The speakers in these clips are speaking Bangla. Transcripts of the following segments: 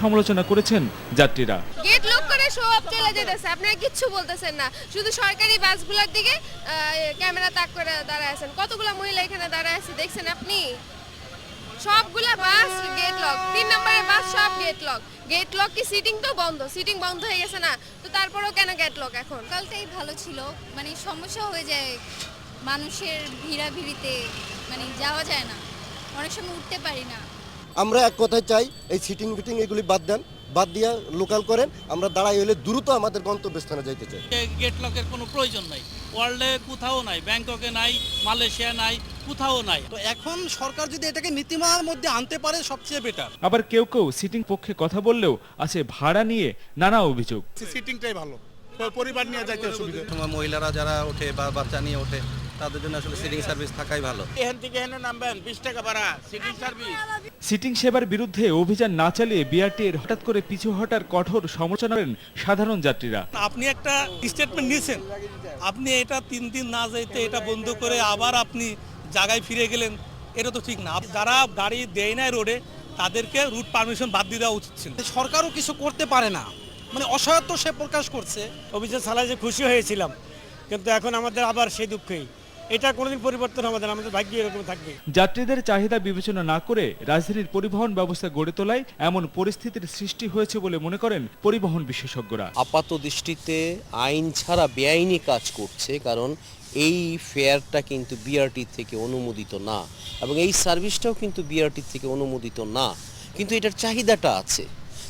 সমালোচনা করেছেন যাত্রীরা। গেট লক করে শো অফ চলে যেতেছে, আপনারা কিচ্ছু বলতেছেন না, শুধু সরকারি বাসগুলোর দিকে ক্যামেরা তাক করে দাঁড়ায় আছেন। কতগুলো মহিলা এখানে দাঁড়ায় আছে দেখছেন আপনি? সবগুলা বাস গেট লক, 3 নম্বরের বাস সব গেট লক। গেট লক কি সিটিং তো বন্ধ, সিটিং বন্ধ হয়ে গেছে না, তো তারপরেও কেন গেট লক এখন? কালটাই ভালো ছিল, মানে সমস্যা হয়ে যায় মানুষের ভিড়াভিড়িতে, মানে যাওয়া যায় না, অনেক সময় উঠতে পারি না। আমরা এক কথায় চাই এই সিটিং ফিটিং এগুলি বাদ দেন, বাদ দিয়ে লোকাল করেন, আমরা দাঁড়াই হলে দ্রুত আমাদের গন্তব্যস্থানে যাইতে চাই। গেট লকের কোনো প্রয়োজন নাই, ওয়ার্ল্ডে কোথাও নাই, ব্যাংককে নাই, মালয়েশিয়া নাই, কোথাও নাই। তো এখন সরকার যদি এটাকে নীতিমালার মধ্যে আনতে পারে সবচেয়ে বেটার। আবার কেউ কেউ সিটিং পক্ষে কথা বললেও আছে ভাড়া নিয়ে নানা অভিযোগ। সিটিংটাই ভালো, পরিবার নিয়ে যাইতে অসুবিধা। মহিলারা যারা ওঠে বা বাচ্চা নিয়ে ওঠে তাদের জন্য আসলে সিটিং সার্ভিস থাকাই ভালো। এখান থেকে এখানে নামবেন 20 টাকা ভাড়া, সিটিং সার্ভিস। সিটিং সেবার বিরুদ্ধে অভিযান না চালিয়ে বিআরটির হঠাৎ করে পিছু হটার কঠোর সমালোচনা করেন সাধারণ যাত্রীরা। আপনি একটা স্টেটমেন্ট নিয়েছেন, আপনি এটা 3 দিন না যাইতে এটা বন্ধ করে আবার আপনি জায়গায় ফিরে গেলেন, এটা তো ঠিক না। যারা গাড়ি দেয় না রোডে তাদেরকে রুট পারমিশন বাদ দিয়ে দেওয়া উচিত ছিল। সরকারও কিছু করতে পারে না, মানে অসহায়ত্ব সে প্রকাশ করছে। অভিযান চালায় যে খুশি হয়েছিলাম, কিন্তু এখন আমাদের আবার সেই দুঃখেই, এটা কোনোদিন পরিবর্তন হবে না, আমাদের ভাগ্য এরকম থাকবে। যাত্রীদের চাহিদা বিবেচনা না করে রাজধানীর পরিবহন ব্যবস্থা গড়ে তোলায় এমন পরিস্থিতির সৃষ্টি হয়েছে বলে মনে করেন পরিবহন বিশেষজ্ঞরা। আপাত দৃষ্টিতে আইন ছাড়া বেআইনি কাজ করছে, কারণ এই ফেয়ারটা কিন্তু বিআরটি থেকে অনুমোদিত না এবং এই সার্ভিসটাও কিন্তু বিআরটি থেকে অনুমোদিত না, কিন্তু এটার চাহিদাটা আছে।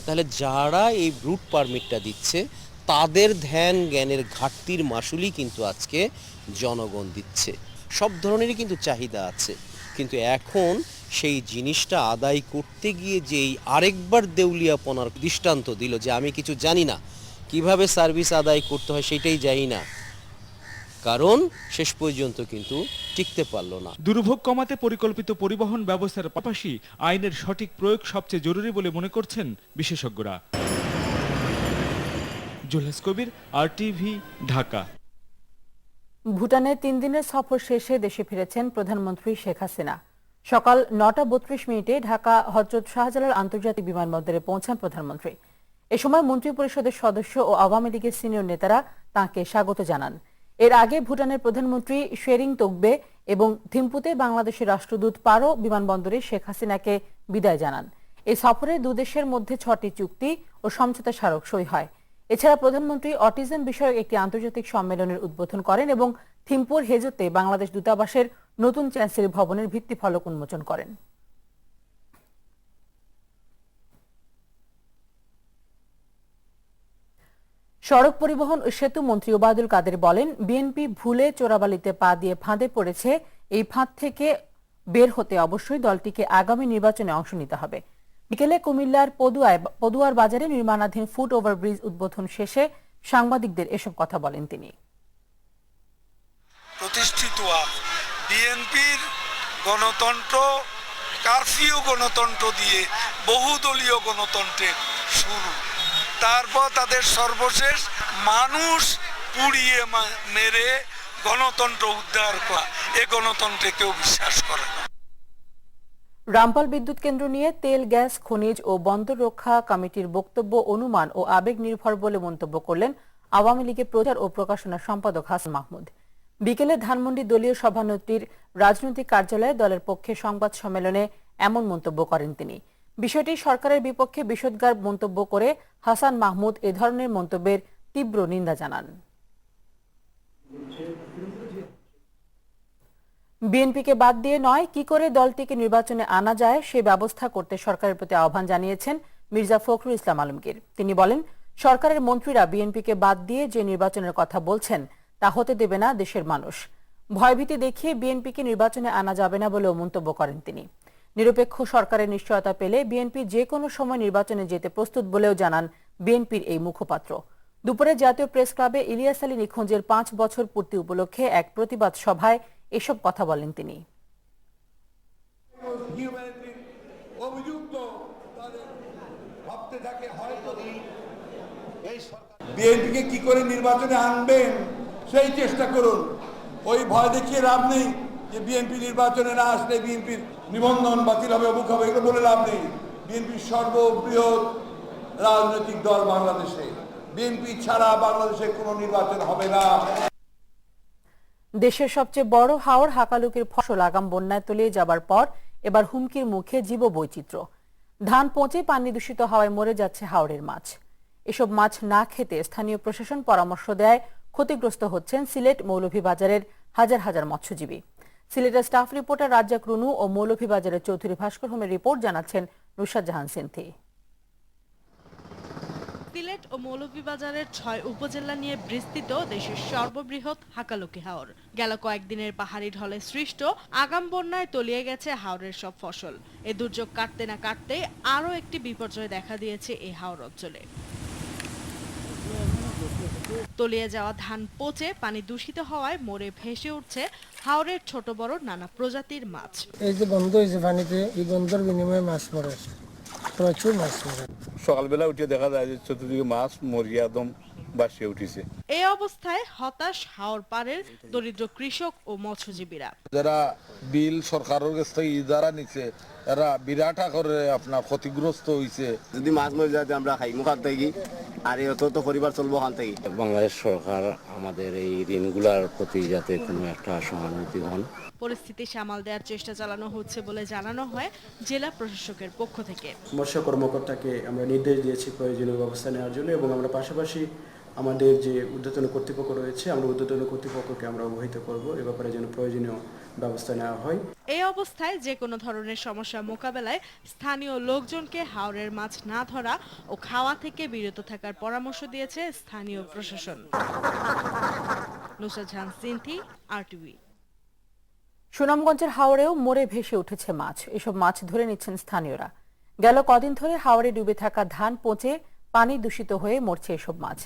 তাহলে যারা এই রুট পারমিটটা দিচ্ছে তাদের ধ্যান জ্ঞানের ঘাটতির মাসুলই কিন্তু আজকে জনগণ দিচ্ছে। সব ধরনেরই কিন্তু চাহিদা আছে, কিন্তু এখন সেই জিনিসটা আদায় করতে গিয়ে যেই আরেকবার দেউলিয়াপনার দৃষ্টান্ত দিল যে আমি কিছু জানি না, কিভাবে সার্ভিস আদায় করতে হয় সেটাই জানি না, কারণ শেষ পর্যন্ত কিন্তু টিকতে পারল না। দুর্ভোগ কমাতে পরিকল্পিত পরিবহন ব্যবস্থার পাশাপাশি আইনের সঠিক প্রয়োগ সবচেয়ে জরুরি বলে মনে করছেন বিশেষজ্ঞরা। জুলহাস কবির, RTV, ঢাকা। ভুটানে 3 দিনের সফর শেষে দেশে ফিরেছেন প্রধানমন্ত্রী শেখ হাসিনা। সকাল 9:32 ঢাকা হযরত শাহজালাল আন্তর্জাতিক বিমানবন্দরে পৌঁছান প্রধানমন্ত্রী। এ সময় মন্ত্রিপরিষদের সদস্য ও আওয়ামী লীগের সিনিয়র নেতারা তাঁকে স্বাগত জানান। এর আগে ভুটানের প্রধানমন্ত্রী শেরিং তোগবে এবং থিম্পুতে বাংলাদেশের রাষ্ট্রদূত পারো বিমানবন্দরে শেখ হাসিনাকে বিদায় জানান। এই সফরে দুদেশের মধ্যে 6টি চুক্তি ও সমঝোতা স্মারক সই হয়। এছাড়া প্রধানমন্ত্রী অটিজম বিষয়ক একটি আন্তর্জাতিক সম্মেলনের উদ্বোধন করেন এবং থিম্পুর হেজোতে বাংলাদেশ দূতাবাসের নতুন চ্যান্সেলরি ভবনের ভিত্তিফলক উন্মোচন করেন। সড়ক পরিবহন ও সেতু মন্ত্রী ওবায়দুল কাদের বলেন, বিএনপি ভুলে চোরাবালিতে পা দিয়ে ফাঁদে পড়েছে। এই ফাঁদ থেকে বের হতে অবশ্যই দলটিকে আগামী নির্বাচনে অংশ নিতে হবে। বিকেলে কুমিল্লার পদুয়ার বাজারে নির্মাণাধীন ফুট ওভারব্রিজ উদ্বোধন শেষে সাংবাদিকদের এসব কথা বলেন তিনি। প্রতিষ্ঠিত বিএনপির গণতন্ত্র কারফিউ গণতন্ত্র দিয়ে বহুদলীয় গণতন্ত্রের শুরু, তারপর তাদের সর্বশেষ মানুষ পুড়িয়ে মেরে গণতন্ত্র উদ্ধার করা। এ গণতন্ত্রে কেউ বিশ্বাস করে না। রামপাল বিদ্যুৎ কেন্দ্র নিয়ে তেল, গ্যাস, খনিজ ও বন্দর রক্ষা কমিটির বক্তব্য অনুমান ও আবেগ নির্ভর বলে মন্তব্য করলেন আওয়ামী লীগের প্রচার ও প্রকাশনা সম্পাদক হাসান মাহমুদ। বিকেলে ধানমন্ডি দলীয় সভানেত্রীর রাজনৈতিক কার্যালয়ে দলের পক্ষে সংবাদ সম্মেলনে এমন মন্তব্য করেন তিনি। বিষয়টি সরকারের বিপক্ষে বিষোদ্গার মন্তব্য করে হাসান মাহমুদ এ ধরনের মন্তব্যের তীব্র নিন্দা জানান। বিএনপিকে বাদ দিয়ে নয়, কি করে দলটিকে নির্বাচনে আনা যায় সে ব্যবস্থা করতে সরকারের প্রতি আহ্বান জানিয়েছেন মির্জা ফখরুল ইসলাম আলমগীর। তিনি বলেন, সরকারের মন্ত্রীরা বিএনপিকে বাদ দিয়ে যে নির্বাচনের কথা বলছেন তা হতে দেবে না দেশের মানুষ। ভয়ভীতি দেখিয়ে বিএনপিকে নির্বাচনে আনা যাবে না বলেও মন্তব্য করেন তিনি। নিরপেক্ষ সরকারের নিশ্চয়তা পেলে বিএনপি যে কোনো সময় নির্বাচনে যেতে প্রস্তুত বলেও জানান বিএনপির এই মুখপাত্র। দুপুরে জাতীয় প্রেস ক্লাবে ইলিয়াস আলী নিখোঁজের 5 বছর পূর্তি উপলক্ষে এক প্রতিবাদ সভায় এসব কথা বলেন তিনি। বিএনপিকে কি করে নির্বাচনে আনবেন সেই চেষ্টা করুন। ওই ভয় দেখিয়ে লাভ নেই যে বিএনপি নির্বাচনে না আসলে বিএনপির নিবন্ধন বাতিল হবে, অমুক হবে, এগুলো বলে লাভ নেই। বিএনপির সর্ববৃহৎ রাজনৈতিক দল বাংলাদেশে। বিএনপি ছাড়া বাংলাদেশে কোনো নির্বাচন হবে না। দেশের সবচেয়ে বড় হাওর হাকালুকির ফসল আগাম বন্যায় তলিয়ে যাবার পর এবার হুমকির মুখে জীববৈচিত্র্য। ধান পচে পানি দূষিত হওয়ায় মরে যাচ্ছে হাওরের মাছ। এসব মাছ না খেতে স্থানীয় প্রশাসন পরামর্শ দেয়। ক্ষতিগ্রস্ত হচ্ছেন সিলেট মৌলভীবাজারের হাজার হাজার মৎস্যজীবী। সিলেটের স্টাফ রিপোর্টার রাজ্জাক রুনু ও মৌলভীবাজারের চৌধুরী ভাস্কর হোমের রিপোর্ট, জানাচ্ছেন নুসরাত জাহান সিনথি। সিলেট ও মৌলভীবাজারের ৬ উপজেলা নিয়ে বিস্তৃত দেশের সর্ববৃহৎ হাকালুকি হাওর। গেল কয়েকদিনের পাহাড়ি ঢলে সৃষ্ট আগাম বন্যায় তলিয়ে গেছে হাওরের সব ফসল। এ দুর্যোগ কাটতে না কাটতে আরও একটি বিপর্যয় দেখা দিয়েছে এই হাওর অঞ্চলে। তলিয়ে যাওয়া ধান পচে পানি দূষিত হওয়ায় মরে ভেসে উঠছে হাওরের ছোট বড় নানা প্রজাতির মাছ। এই যে বন্ধ হয়েছে পানিতে, এই বন্ধের বিনিময়ে মাছ মরে, প্রচুর মাছ মরে। সকালবেলা উঠে দেখা যায় যে চতুর্দিকে মাছ মরিয়া একদম বাসিয়ে উঠেছে। এই অবস্থায় হতাশ হাওর পাড়ের দরিদ্র কৃষক ও মৎস্যজীবীরা। যারা বিল সরকারের কাছ থেকে ইজারা নিচ্ছে এরা বিরাট আকারে আপনার ক্ষতিগ্রস্ত হয়েছে। যদি মাছ মরে যায় আমরা খাই মুখান থেকে, আর এত তো পরিবার চলবো ওখান থেকে। বাংলাদেশ সরকার আমাদের এই ঋণগুলার প্রতি যাতে কোনো একটা সহানুভূতি হন। পরিস্থিতি সামাল দেওয়ার চেষ্টা চালানো হচ্ছে বলে জানানো হয় জেলা প্রশাসকের পক্ষ থেকে। মৎস্য কর্মকর্তাকে আমরা নির্দেশ দিয়েছি প্রয়োজনীয় ব্যবস্থা নেওয়ার জন্য, এবং আমরা পাশাপাশি আমাদের যে ঊর্ধ্বতন কর্তৃপক্ষ রয়েছে আমরা ঊর্ধ্বতন কর্তৃপক্ষকে আমরা অবহিত করব এ ব্যাপারে যেন প্রয়োজনীয় ব্যবস্থা নেওয়া হয়। এই অবস্থায় যে কোনো ধরনের সমস্যা মোকাবেলায় স্থানীয় লোকজনকে হাওরের মাছ না ধরা ও খাওয়া থেকে বিরত থাকার পরামর্শ দিয়েছে স্থানীয় প্রশাসন। নুসরাত জাহান সিনথি, আরটিভি। সুনামগঞ্জের হাওরেও মরে ভেসে উঠেছে মাছ। এসব মাছ ধরে নিচ্ছেন স্থানীয়রা। গেল কদিন ধরে হাওরে ডুবে থাকা ধান পচে পানি দূষিত হয়ে মরছে এসব মাছ।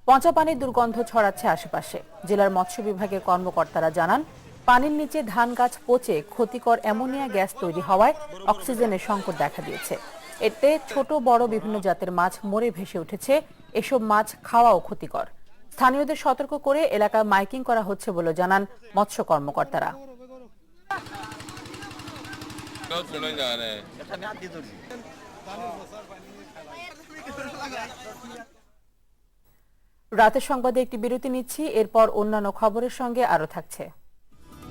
পচা পানির দুর্গন্ধ ছড়াচ্ছে আশেপাশে। জেলার মৎস্য বিভাগের কর্মকর্তারা জানান, পানির নিচে ধান গাছ পচে ক্ষতিকর অ্যামোনিয়া গ্যাস তৈরি হওয়ায় অক্সিজেনের সংকট দেখা দিয়েছে। এতে ছোট বড় বিভিন্ন জাতের মাছ মরে ভেসে উঠেছে। এসব মাছ খাওয়াও ক্ষতিকর। স্থানীয়দের সতর্ক করে এলাকায় মাইকিং করা হচ্ছে বলে জানান মৎস্য কর্মকর্তারা। রাতের সংবাদে একটি বিরতি নিচ্ছি, এরপর অন্যান্য খবরের সঙ্গে আরো থাকছে।